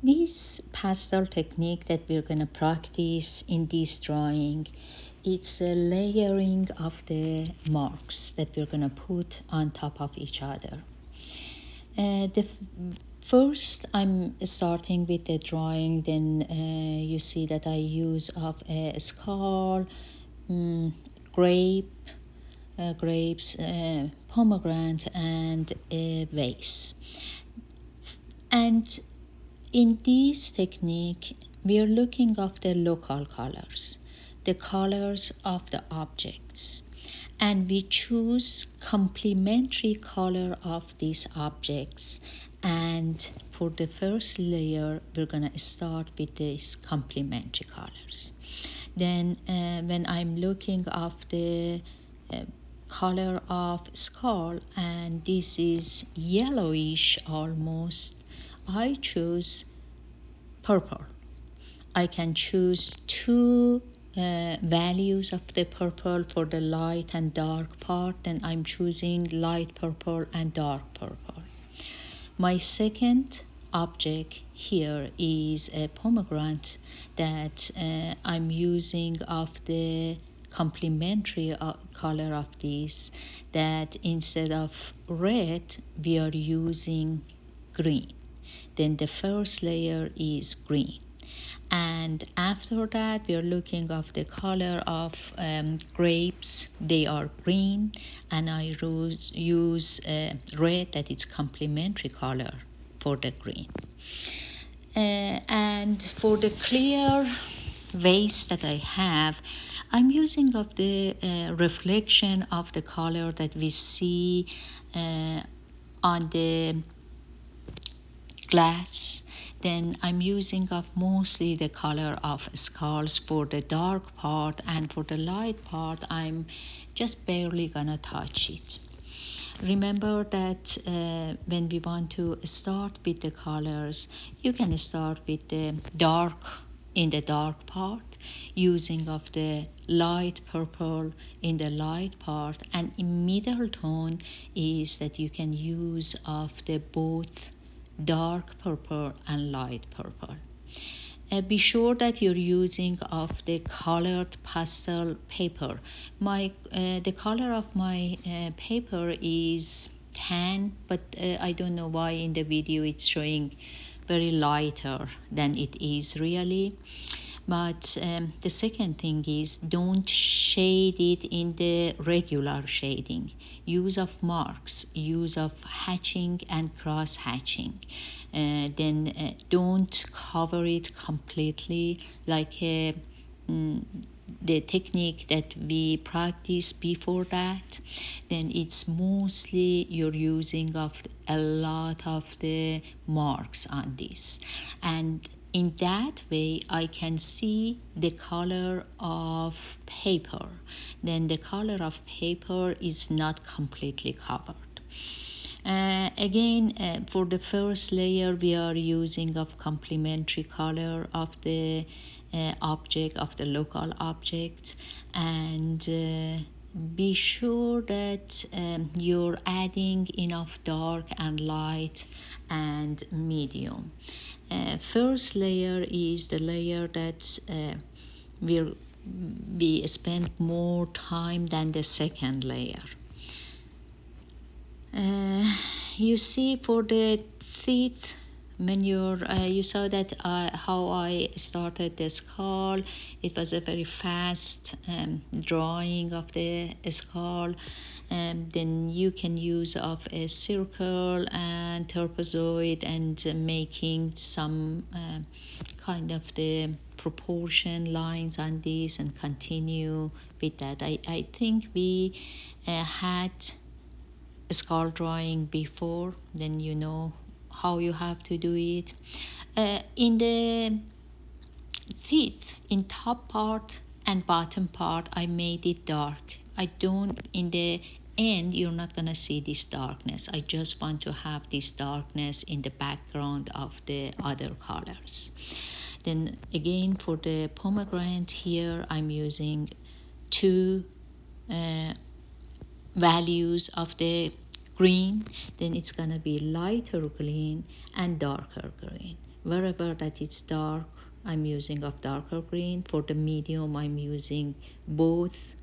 This pastel technique that we're going to practice in this drawing, it's a layering of the marks that we're going to put on top of each other. First, I'm starting with the drawing, then you see that I use of a skull, grapes, pomegranate, and a vase. And in this technique, we are looking at the local colors, the colors of the objects, and we choose complementary color of these objects. And for the first layer, we're gonna start with these complementary colors. Then when I'm looking at the color of skull, and this is yellowish almost, I choose purple. I can choose two values of the purple for the light and dark part, then I'm choosing light purple and dark purple. My second object here is a pomegranate that I'm using of the complementary color of this, that instead of red we are using green. Then the first layer is green, and after that we are looking of the color of grapes. They are green, and I use red, that is complementary color for the green. And for the clear vase that I have, I'm using of the reflection of the color that we see on the glass. Then I'm using of mostly the color of skulls for the dark part, and for the light part I'm just barely gonna touch it. Remember that when we want to start with the colors, you can start with the dark in the dark part, using of the light purple in the light part, and in middle tone is that you can use of the both dark purple and light purple. Be sure that you're using of the colored pastel paper. The color of my paper is tan, but I don't know why in the video it's showing very lighter than it is really. But the second thing is, don't shade it in the regular shading. Use of marks, use of hatching and cross hatching. Then don't cover it completely like the technique that we practiced before that. Then it's mostly you're using of a lot of the marks on this, and in that way I can see the color of paper. Then the color of paper is not completely covered. Again, for the first layer we are using of complementary color of the object, of the local object, and be sure that you're adding enough dark and light and medium. First layer is the layer that we spend more time than the second layer. You see for the teeth, when you saw that how I started the skull, it was a very fast drawing of the skull. Then you can use of a circle and trapezoid and making some kind of the proportion lines on this and continue with that. I think we had skull drawing before, then you know how you have to do it. In the teeth, in top part and bottom part, I made it dark. I don't, in the end you're not gonna see this darkness. I just want to have this darkness in the background of the other colors. Then again for the pomegranate here, I'm using two values of the green. Then it's gonna be lighter green and darker green. Wherever that it's dark, I'm using of darker green. For the medium, I'm using both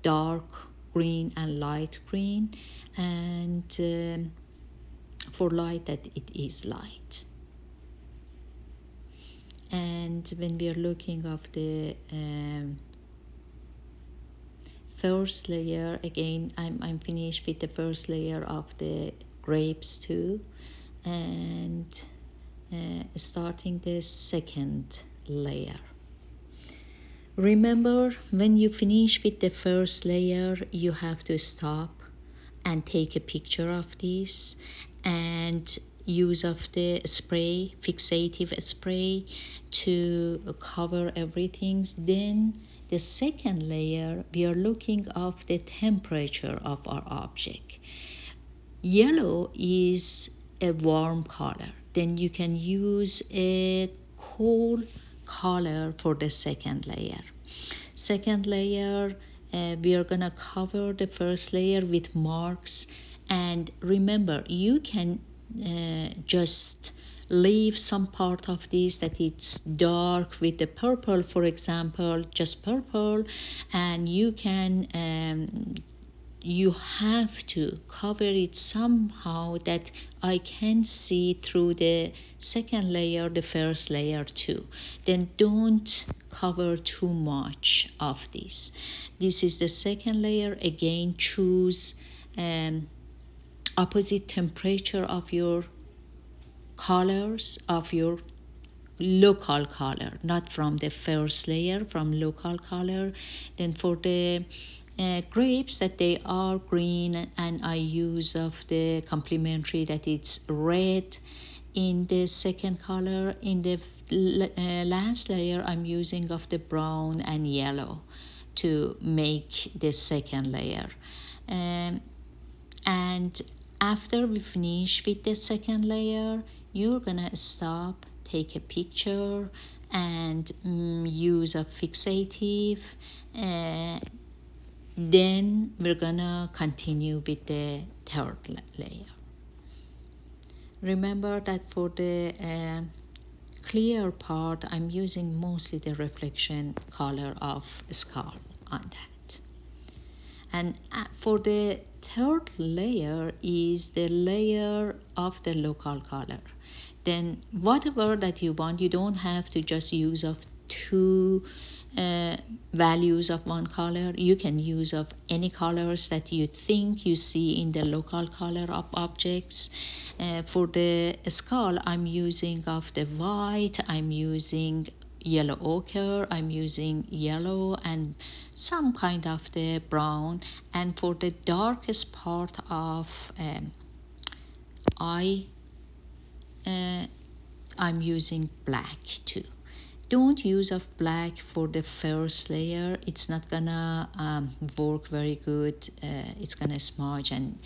dark green and light green, and for light that it is light. And when we are looking of the first layer, again I'm finished with the first layer of the grapes too, and starting the second layer. Remember, when you finish with the first layer, you have to stop and take a picture of this, and use of the spray, fixative spray, to cover everything. Then the second layer, we are looking of the temperature of our object. Yellow is a warm color. Then you can use a cool color for the second layer. Second layer, we are gonna cover the first layer with marks. And remember, you can just leave some part of this that it's dark with the purple, for example, just purple, and you can you have to cover it somehow that I can see through the second layer, the first layer too. Then don't cover too much of this. This is the second layer. Again, choose opposite temperature of your colors, of your local color, not from the first layer, from local color. Then for the grapes, that they are green, and I use of the complementary that it's red in the second color. In the last layer, I'm using of the brown and yellow to make the second layer. And after we finish with the second layer, you're gonna stop, take a picture, and use a fixative. Then we're gonna continue with the third layer. Remember that for the clear part, I'm using mostly the reflection color of skull on that. And for the third layer is the layer of the local color. Then whatever that you want, you don't have to just use of two values of one color. You can use of any colors that you think you see in the local color of objects. For the skull, I'm using of the white, I'm using yellow ochre, I'm using yellow and some kind of the brown. And for the darkest part of eye, I'm using black too. Don't use of black for the first layer. It's not gonna work very good. It's gonna smudge and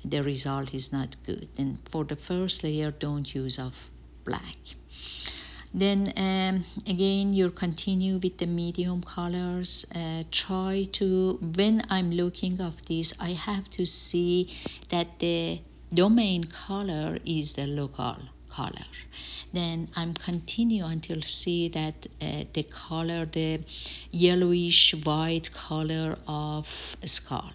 the result is not good. And for the first layer, don't use of black. Then again, you continue with the medium colors. Try to, when I'm looking of this, I have to see that the domain color is the local color. Then I'm continue until see that the color, the yellowish white color of skull.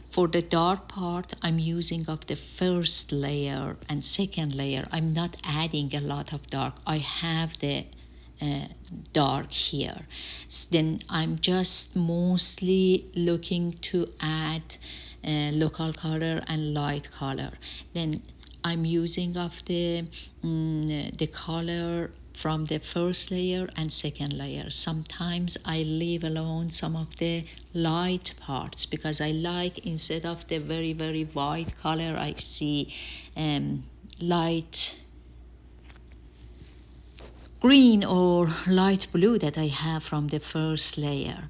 For the dark part, I'm using of the first layer and second layer. I'm not adding a lot of dark. I have the dark here. Then I'm just mostly looking to add local color and light color. Then I'm using of the color from the first layer and second layer. Sometimes I leave alone some of the light parts because I like, instead of the very, very white color, I see light green or light blue that I have from the first layer.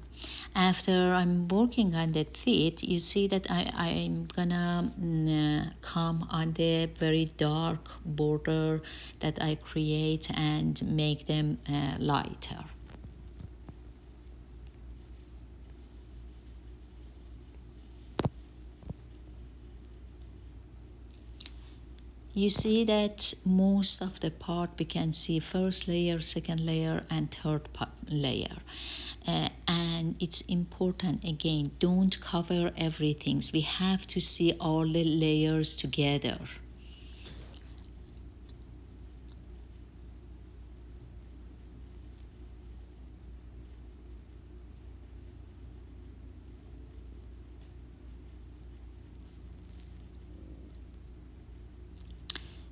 After I'm working on the teeth, you see that I'm gonna come on the very dark border that I create and make them lighter. You see that most of the part we can see first layer, second layer, and third layer. And it's important, again, don't cover everything. We have to see all the layers together.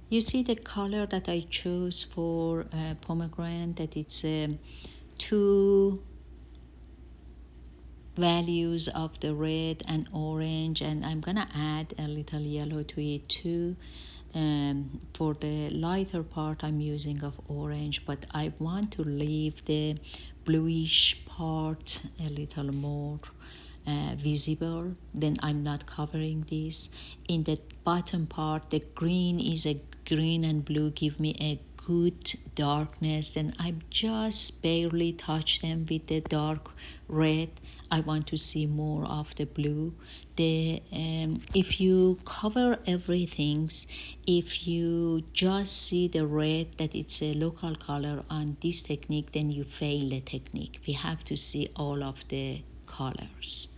You see the color that I chose for pomegranate, that it's two values of the red and orange, and I'm gonna add a little yellow to it too. For the lighter part I'm using of orange, but I want to leave the bluish part a little more visible, then I'm not covering this. In the bottom part, the green is a green and blue give me a good darkness, then I just barely touch them with the dark red. I want to see more of the blue. The if you cover everything, if you just see the red that it's a local color on this technique, then you fail the technique. We have to see all of the colors.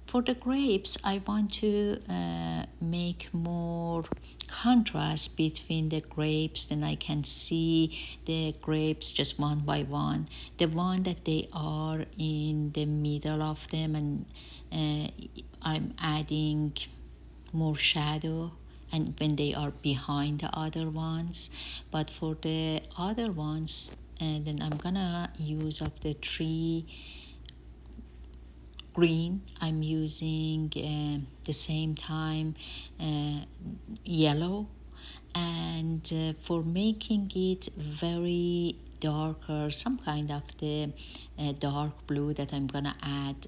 For the grapes, I want to make more contrast between the grapes. Then I can see the grapes just one by one. The one that they are in the middle of them, and I'm adding more shadow, and when they are behind the other ones. But for the other ones, then I'm gonna use of the three green, I'm using the same time yellow, and for making it very darker, some kind of the dark blue that I'm gonna add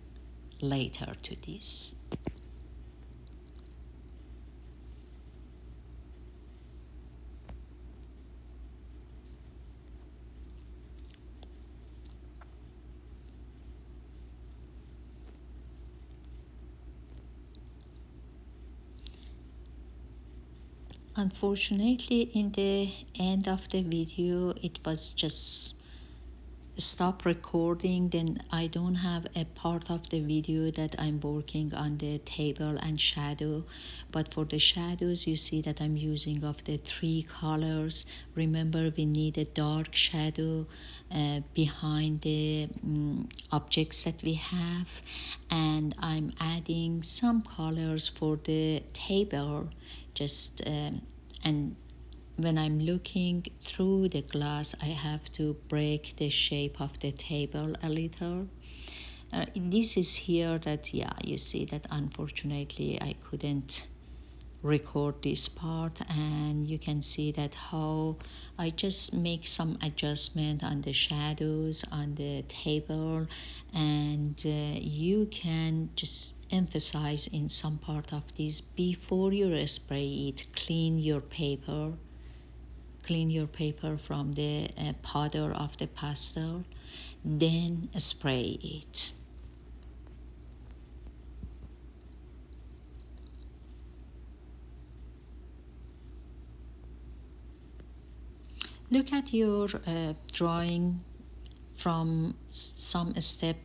later to this. Unfortunately, in the end of the video, it was just stop recording, then I don't have a part of the video that I'm working on the table and shadow. But for the shadows, you see that I'm using of the three colors. Remember, we need a dark shadow behind the objects that we have, and I'm adding some colors for the table, just and when I'm looking through the glass, I have to break the shape of the table a little. This is here that, yeah, you see that unfortunately I couldn't record this part, and you can see that how I just make some adjustment on the shadows on the table, and you can just emphasize in some part of this before you spray it. Clean your paper from the powder of the pastel, then spray it. Look at your drawing from some step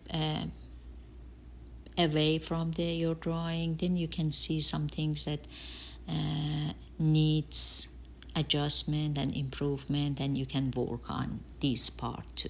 away from your drawing, then you can see some things that needs adjustment and improvement, and you can work on this part too.